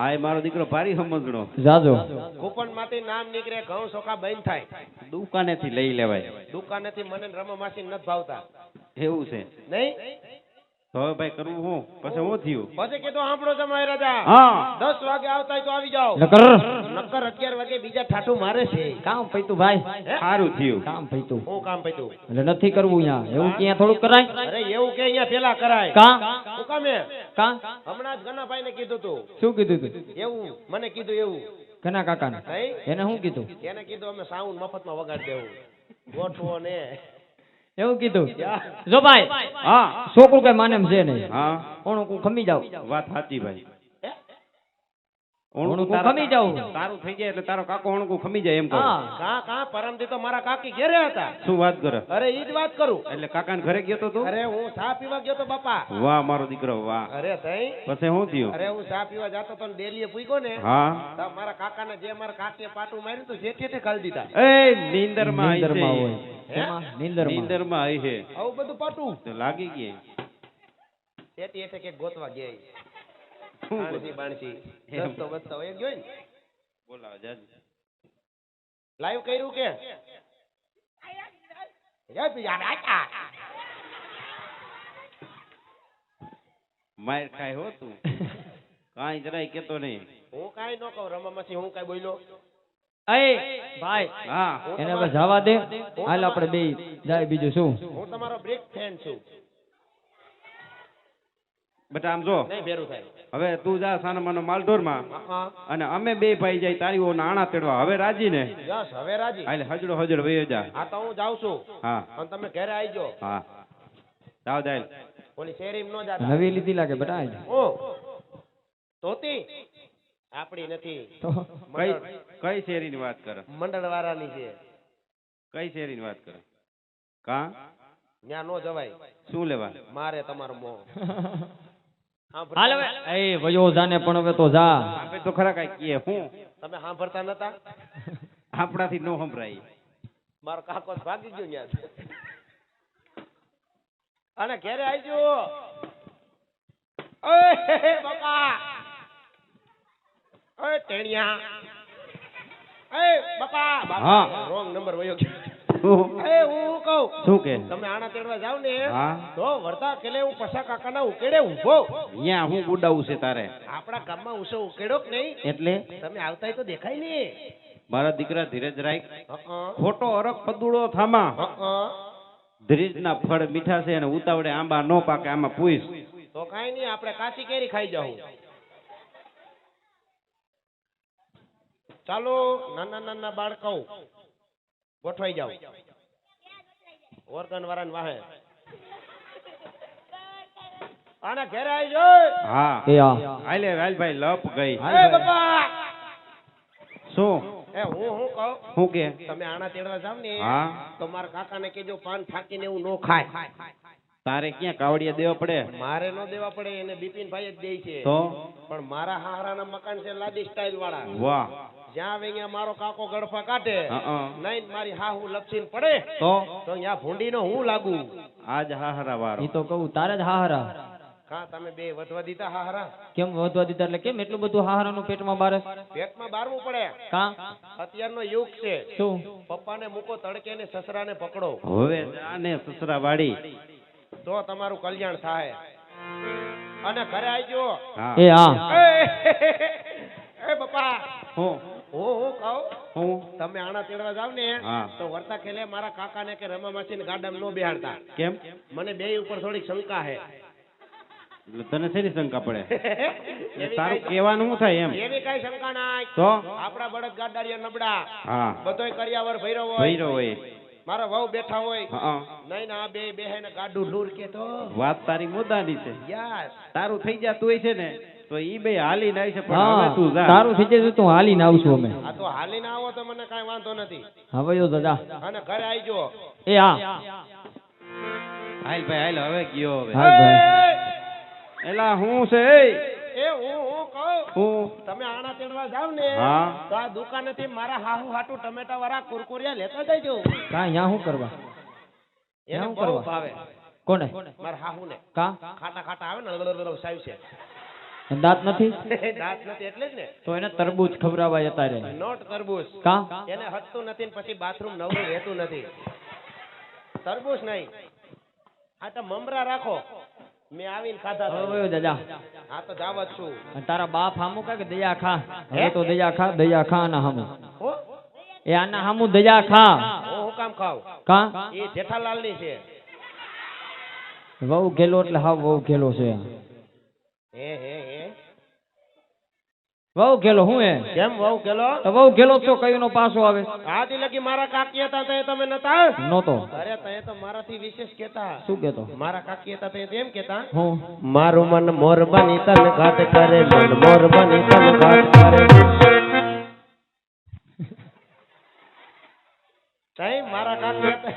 હા એ મારો દીકરો ભારી સમજણો જાજો કૂપન માંથી નામ નીકળે ઘઉં ચોખા બંધ થાય. દુકાનેથી લઈ લેવાય દુકાનેથી મને ને રમા માસી નથી ભાવતા. એવું છે નહીં તો હવે ભાઈ કરવું હું પછી હું થયું પછી કીધું સાંભળો જમાઈ રાજા હા 10 વાગે આવતા હોય તો આવી જાઓ. નકર નક્કર 11 વાગે બીજા ઠાઠું મારે છે. કામ પૈતું ભાઈ સારું થયું કામ પૈતું હું કામ પૈતું એટલે નથી કરવું અહીંયા એવું ક્યાં થોડુંક કરાય અરે એવું કે અહીંયા પેલા કરાય. કા હું કામે કા હમણાં જ ગનાભાઈ ને કીધું તું શું કીધું તું એવું મને કીધું એવું ઘના કાકાને નહીં એને શું કીધું એને કીધું અમે સાઉન્ડ મફતમાં વગાડી દેવું ગોઠવો ને એવું કીધું જો ભાઈ હા છોકરું કઈ માને એમ છે નહીં હા ઓણું કું ખમી જાવ વાત સાચી ભાઈ ઓણું કું ખમી જાવ તારું થઈ જાય એટલે તારો કાકો ઓણકું ખમી જાય એમ કહું હા કા પરમથી તો મારા કાકી ઘેરે હતા. શું વાત કરે અરે ઈ જ વાત કરું. એટલે કાકાને ઘરે ગયો તો તું અરે હું ચા પીવા ગયો તો બાપા. વાહ મારો દીકરો વાહ અરે તઈ પછી શું થયું અરે હું ચા પીવા જાતો તો ને ડેલીએ પૂગ્યો ને હા તો મારા કાકાને જે મારા કાકીએ પાટું માર્યું તો જેઠે ખાલી દીધા. એ નીંદરમાં આવી નીંદરમાં છે હોય એમાં નીંદરમાં નીંદરમાં આવી છે આવું બધું પાટું તો લાગી ગઈ જેઠી એટલે કે ગોતવા ગયા શું બાણસી બાણસી રસ્તો બસતો એક જોઈ ને બોલાવો જાજી લાઈવ કર્યું કે માર ખાય હો તું કાંઈ જરાય કેતો નહીં હું કાંઈ ન કહું રમામાંથી હું કાંઈ બોલ્યો એ ભાઈ હા એને હવે જવા દે હાલ આપણે બે જાય બીજું શું હું તમારો બ્રેક ફેન છું. બેટા આમ જો નહીં ભેરું થાય. હવે તું જા સાનામાનો માલઢોરમાં હા અને અમે બે ભાઈ જાય તારીઓ આણા તેડવા હવે રાજી ને યસ હવે રાજી. હાલે હજડો હજડ વયો જા આ તો હું જાઉં છું હા અને તમે ઘરે આવજો. હા જાવ જાય ઓલી શેરીમાં ન જાતા. નવી લીધી લાગે બેટા આજ. ઓ તોતી આપડી નથી તો કઈ કઈ શેરીની વાત કરે મંડળ વાળાની છે. કઈ શેરીની વાત કરે કા ત્યાં નો જવાય શું લેવા મારે તમારો મોહ. હાલ હવે એ વયો જાને પણ હવે તો જા આપે તો ખરા કઈ કીએ હું તમે સાંભળતા નતા. આપણાથી નો સંભળાય મારો કાકો તો ભાગી ગયો ત્યાં અને ઘરે આવજો. ઓય બાપા ઓય ટેણિયા એ બાપા હા. રોંગ નંબર વયો ગયો. શું એ હું કહું શું કે તમે આણા તેડવા જાવ ને હા તો વર્તા કેલે હું પસા કાકાના ઉકેડે ઊભો. અહીંયા હું ગુડાવું છે તારે આપણા ગામમાં ઉસો ઉકેડો કે નહીં એટલે તમે આવતા હોય તો દેખાય ને. મારા દીકરા ધીરજ રાખ હં, ખોટો અરક પદુડો થામા હં. ધીરજના ફળ મીઠા છે અને ઉતાવળે આંબા નો પાકે આમાં પૂછ તો કાઈ નહીં આપણે કાચી કેરી ખાઈ જાઉં. ચાલો નાના નાના બાળકો ગોઠવાઈ જાવ ઓર્ગન વાળાને વાહે આના ઘરે આવી જોય. હા એ આ હાલે ભાઈ લપ ગઈ એ બાપા શું એ હું કહું શું કે તમે આણા તેડવા જાવ ને હા તો મારા કાકાને કેજો પાન ફાકીને એવું નો ખાય. તારે ક્યાં કાવડિયા દેવા પડે મારે નો દેવા પડે એને બિપિન ભાઈ જ દે છે. તો પણ મારા હારાના મકાન છે લાદી સ્ટાઇલ વાળા. વાહ જ્યાં આવે અહીંયા મારો કાકો ગડફા કાઢે હં. નહીં મારી હાહુ લપસીને પડે તો તો અહીંયા ભૂંડીનો હું લાગુ. આજ હાહરા વારો ઈ તો કહું તારે જ હાહરા કા તમે બે વધવા દીધા હાહરા કેમ વધવા દીધા એટલે કેમ એટલું બધું હાહરાનું પેટમાં બારે પેટમાં બારવું પડે. કા અત્યારનો યુગ છે. શું પપ્પાને મૂકો તડકે ને સસરાને પકડો હવે જાને સસરા વાડી તો તમારું કલ્યાણ થાય. અને ઘરે આવજો. હા એ હા એ પપ્પા હું હું કહું હું તમે આણા તેડવા જાવ ને હા. તો વર્તા ખેલે મારા કાકાને કે રમા માસીને ગાડામાં નો બેહાડતા. કેમ મને બે ઉપર થોડીક શંકા હે. એટલે તને શેની શંકા પડે એવી તારું કાંઈ- કહેવાનું શું થાય એમ એવી કઈ શંકા નાય. તો આપડા બળદ ગાડાડિયા નબળા હા બધોય કર્યાવર ભૈરો હોય. ભૈરો હોય મારા વહુ બેઠા હોય હા નહીં ના બે બેહે ને ગાડું લૂર કે તો વાત તારી મુદ્દાની છે યસ તારું થઈ જતું હોય છે ને તો ઈ બે હાલીને આવી છે પણ હવે હા તું જા તારું થઈ જશે તું હાલીને આવશું અમે આ તો હાલીને આવો તો મને કાંઈ વાંધો નથી. હવે યો દાદા અને ઘરે આવજો. એ હા હાલ ભાઈ હાલ હવે ગયો હવે હા ભાઈ એલા હું છે એ હું કહું હું તમે આણા તેડવા જાવ ને હા. તો આ દુકાનેથી મારા હાહુ હાટુ ટમેટા વાળા કુરકુરિયા લેતા જજો. કા યા શું કરવા એને શું બહુ કરવા? ભાવે કોને મારા હાહુ ને કા ખાટા ખાટા આવે ને સાહેબ છે દાંત નથી દાંત નથી એટલે જ ને. તો એને તરબૂચ ખવડાવાય અત્યારે નોટ તરબૂચ. કા એને હટતું નથી ને પછી બાથરૂમ નવરું રહેતું નથી. તરબૂચ નહીં. આ તો મમરા રાખો. મેં આવીને ખાધા હતા. ઓય દાદા હા તો જાવ જ છું. અને તારા બાપ હામુ કે દયા ખા હવે તો દયા ખા આના હામુ હો એ આના હામુ દયા ખા હું કામ ખાવ. કા એ જેઠાલાલ ની છે. વહુ ગેલો એટલે હા વહુ ગેલો છે હે વહુ ગેલો હું એ કેમ વહુ ગેલો? તો વહુ ગેલો તો કયું નો પાછો આવે આથી લગી મારા કાકી હતા તે તમે નતા? નહોતો અરે તે તો મારાથી વિશેષ કેતા. શું કેતો મારા કાકી હતા તે એમ કેતા. હું મારું મન મોર બની તન ઘાટ કરે, મન મોર બની તન ઘાટ કરે. તઈ મારા કાકી હતા.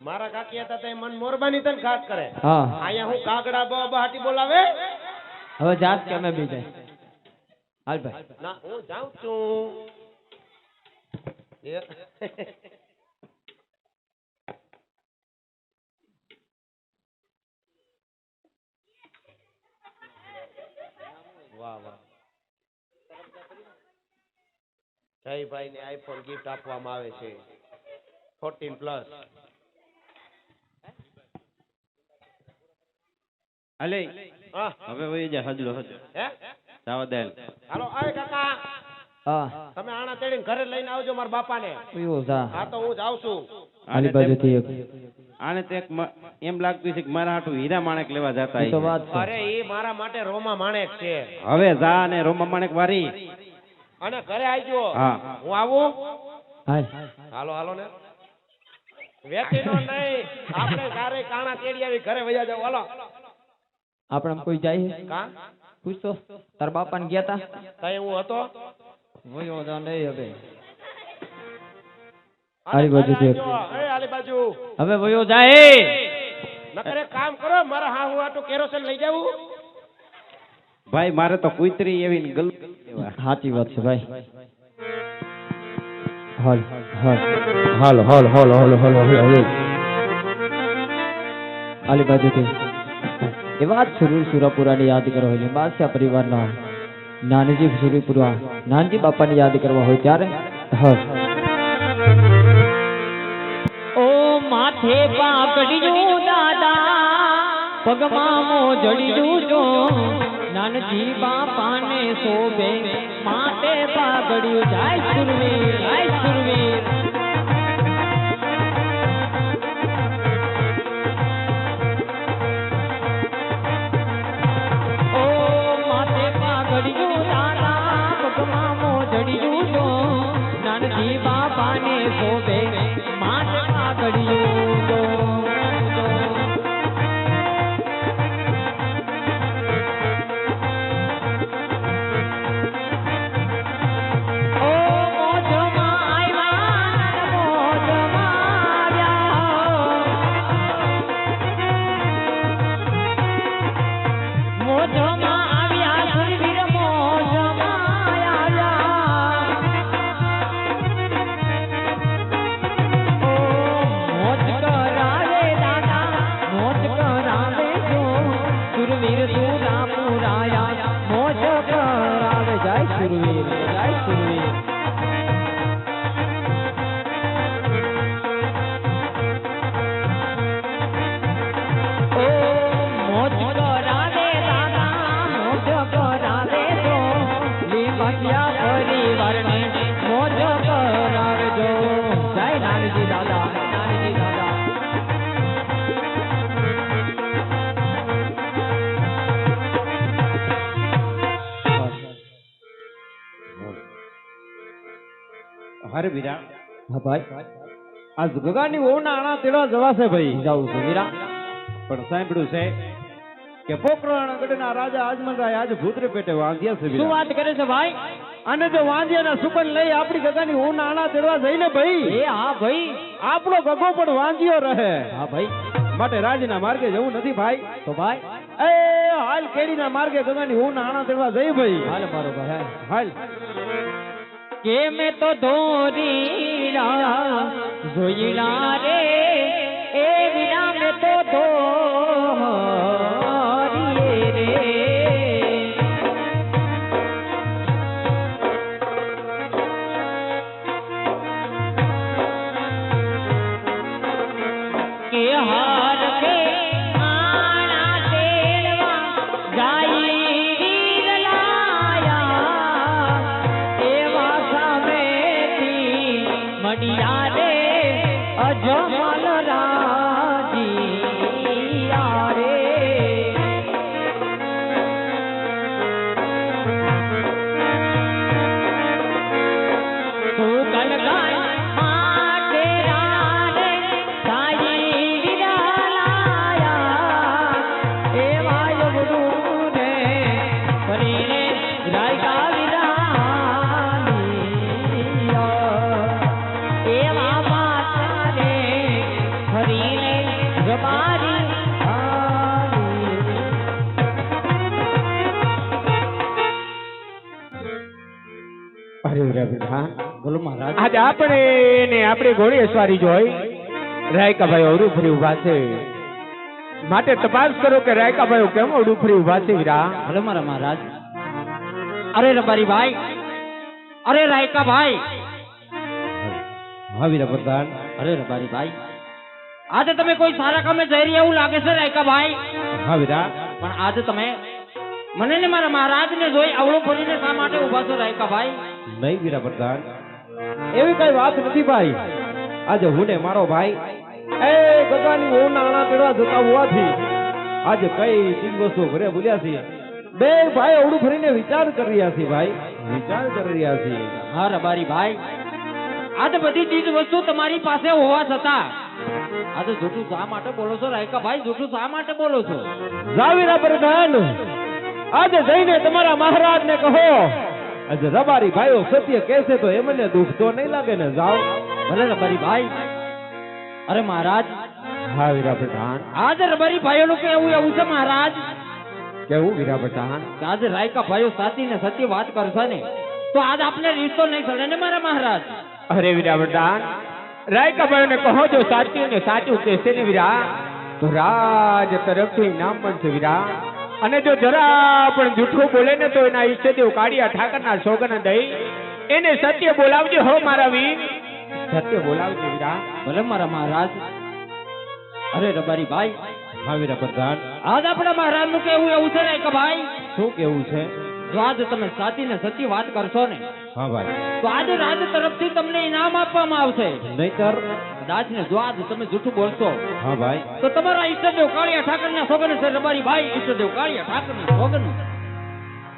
મારા કાકી હતા તે મન મોર બની તન ઘાટ કરે. હા આયા હું કાગડા બહાટી બોલાવે. હવે જાત કે અમે બી જાય હાલ ભાઈ ના હું જાઉં છું. વાહ વાહ. જયભાઈ ને આઈફોન ગિફ્ટ આપવામાં આવે છે 14+. અલે હા હવે વહી જા હજલો હજલો હે જાવા દે. હાલો આય કાકા હા તમે આણા તેડીને ઘરે લઈને આવજો મારા બાપાને. પીવો જા હા તો હું જાઉં છું. આલી બાજુથી એક આને તો એક એમ લાગતું છે કે મારા હાટુ હીરા માણેક લેવા જતા ઈ તો હશે. વાત છે અરે એ મારા માટે રોમા માણેક છે. હવે જા અને રોમા માણેક વારી. અને ઘરે આવજો. હા હું આવું. હાલ હાલો હાલો ને વેતીનો નહીં આપણે સારે કાણા તેડી આવી ઘરે વયા જાવ. હાલો આપણે આમ કોઈ જાય કા પૂછતો તાર બાપાને ગયા તા તઈ હું હતો. વયો જા નહીં હવે અને આલી બાજુ ઘરે દેખ. આવજો. એ આલી બાજુ હવે વયો જાય નકર એક કામ કરો મારા હા હું આટલું કેરોસીન લઈ જાવું. ભાઈ મારે તો કુતરી એવી ગલ સાચી વાત છે ભાઈ હાલ હાલ હાલ હાલ હાલ હાલ હાલ હાલ આલી બાજુથી એ વાત સુરાપુરાની યાદ કરવા હોય બાદશાહ પરિવારના નાનજી સુરીપુરા નાનજી બાપાની યાદ કરવા હોય ત્યારે હર ઓ માથે પાકડીયું દાદા પગમાં મોજડીયું જો નાનજી બાપાને શોભે માથે પાકડીયું જાય સુરવીર જાય સુરવીર નાનજી બાપાને શોભે માથે પાઘડિયું જો ઓ મોજમાં આવ્યા મોજમાં આવ્યા મોજમાં આવ્યા સુરવીર મોજમાં આવ્યા મોજ કરાવે દાદા મોજ કરાવે જો સુરવીર સુરા પુરાયા મોજ કરાવે જય સુરવીર જય સુરવીર ઓ મોજ કરાવે દાદા મોજ કરાવે જો લીમડિયા પરિવારને મોજ કરાવે જો જય નાનજી દાદા નાનજી દાદા હરે વીરા હા ભાઈ આજ ગગાની ઓના આણા તેડવા જવાશે ભાઈ. જાઉં છું વીરા પણ સાંભળ્યું છે કે પોકરણ ગઢના રાજા આજમલરાય આજ ભૂતરે પેટે વાંધ્યા છે શું વીરા. વાત કરે છે ભાઈ અને જો વાંધ્યાના સુકન લઈ આપણી ગગાની ઓના આણા તેડવા જઈને ભાઈ એ હા ભાઈ આપણો ગગો પણ વાંધ્યો રહે. હા ભાઈ માટે રાજના માર્ગે જવું નથી ભાઈ. તો ભાઈ એ હાલ કેડીના માર્ગે ગગાની ઓના આણા તેડવા જઈ ભાઈ. હાલ મારો ભાઈ હાલ કે મેં તો ધોરીડા જોઈલા રે એ વિના મેં તો ધોરી રે કે હાર કે આણા તેડવા જાય લાયા એવા સામેથી મડિયા રે અજમલ રાજી આરે તું કલગાય માટે રાને સાઈ વિરાલાયા એવા યુગને કરીને રાયકા વિરાલિયા એવા માતાને ફરીને રબારી અરે રવિધા બોલો મહારાજ આજે આપણે ને આપણી ઘોડી સવારી જોઈ રાયકાભાઈ અવરું ફરી ઉભા છે માટે તપાસ કરો કે રાયકાભાઈ કેમ અવરું ફરી ઉભા છે વીરા ભલે મારા મહારાજ અરે રબારી ભાઈ અરે રાયકા ભાઈ હા વીરા પ્રધાન અરે રબારી ભાઈ આજે તમે કોઈ સારા કામે જઈ રહ્યા એવું લાગે છે રાયકા ભાઈ હા વીરા પણ આજે તમે મને ને મારા મહારાજને જોઈ અવળું ફરીને શા માટે ઉભા છો રાયકા ભાઈ નહીં વીરા પ્રધાન એવી કઈ વાત નથી ભાઈ આજે હું ને મારો ભાઈ એ ગગવાની ઓના આણા તેડવા જતા હોવાથી આજે કઈ દિવસો ઘરે ભૂલ્યા છીએ બે ભાઈ અવળું ફરીને વિચાર કરી રહ્યા છીએ ભાઈ વિચાર કરી રહ્યા છીએ હા રબારી ભાઈ આજે બધી ચીજ વસ્તુ તમારી પાસે હોવા છતાં આજે જૂઠું શા માટે બોલો છો રાયકા ભાઈ જૂઠું શા માટે બોલો છો જાવીરા પ્રધાન આજે જઈને તમારા મહારાજ ને કહો આજે રબારી ભાઈઓ સત્ય કહેશે તો એમને દુઃખ તો નહીં લાગે ને જાઓ ભલે રબારી ભાઈ અરે મહારાજ હા વીરા પ્રધાન આજે રબારી ભાઈઓનું કેવું એવું છે મહારાજ કેવું વીરા પ્રધાન કે આજે રાયકા ભાઈઓ સાચી ને સત્ય વાત કરશે ને તો આજ આપને રીતો નહીં ચડે ને મારા મહારાજ અરે વીરા પ્રધાન રાયકાભાઈ ને કહો જો સાચું ને સાચું કહેશે ને વીરા તો રાજ તરફથી ઇનામ પણ છે વીરા અને જો જરા પણ જૂઠું બોલે ને તો એના ઈષ્ટદેવ કાળિયા ઠાકરના સોગન દઈ એને સત્ય બોલાવજો હો મારા વીર સત્ય બોલાવજો વીરા ભલે મારા મહારાજ અરે રબારી ભાઈ હા વીરા પ્રધાન આજ આપણા મહારાજ નું કેવું એવું છે ને કે ભાઈ શું કેવું છે જો આજ તમે સાચી ને સત્ય વાત કરશો ને હા ભાઈ તો આજે રાજ તરફથી તમને ઇનામ આપવામાં આવશે નહીતર કદાચ ને જો આજ તમે જૂઠું બોલશો હા ભાઈ તો તમારા ઈષ્ટદેવ કાળિયા ઠાકરના સોગન છે રબારી ભાઈ ઈષ્ટદેવ કાળિયા ઠાકરના સોગન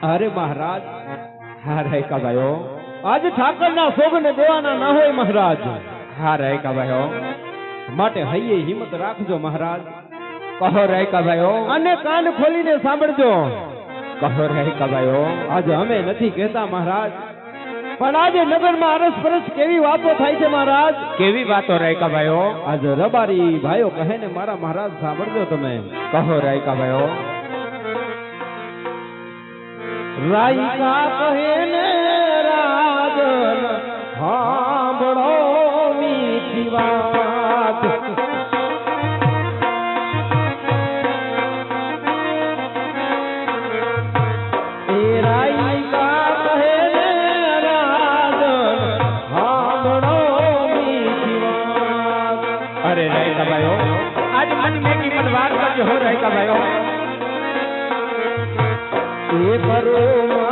અરે મહારાજ હા રાયકાભાઈઓ આજે ઠાકરના સોગને દેવાના ના હોય મહારાજ હા રાયકાભાઈઓ માટે હૈયે હિંમત રાખજો મહારાજ કહો રાયકાભાઈઓ અને કાન ખોલીને સાંભળજો કહો રાયકાભાઈઓ આજે અમે નથી કહેતા મહારાજ પણ આજે નગરમાં અરસ પરસ કેવી વાતો થાય છે મહારાજ કેવી વાતો રાયકાભાઈઓ આજે રબારી ભાઈઓ કહે ને મારા મહારાજ સાંભળજો તમે કહો રાયકાભાઈઓ રાયકા કહે ને રાજન સાંભળો મીઠી વાત એ રાયકા કહે ને રાજન સાંભળો મીઠી વાત અરે રાયકાભાઈઓ આજ મન મેકી મન વાત કરજો હો રાયકાભાઈઓ એ કરો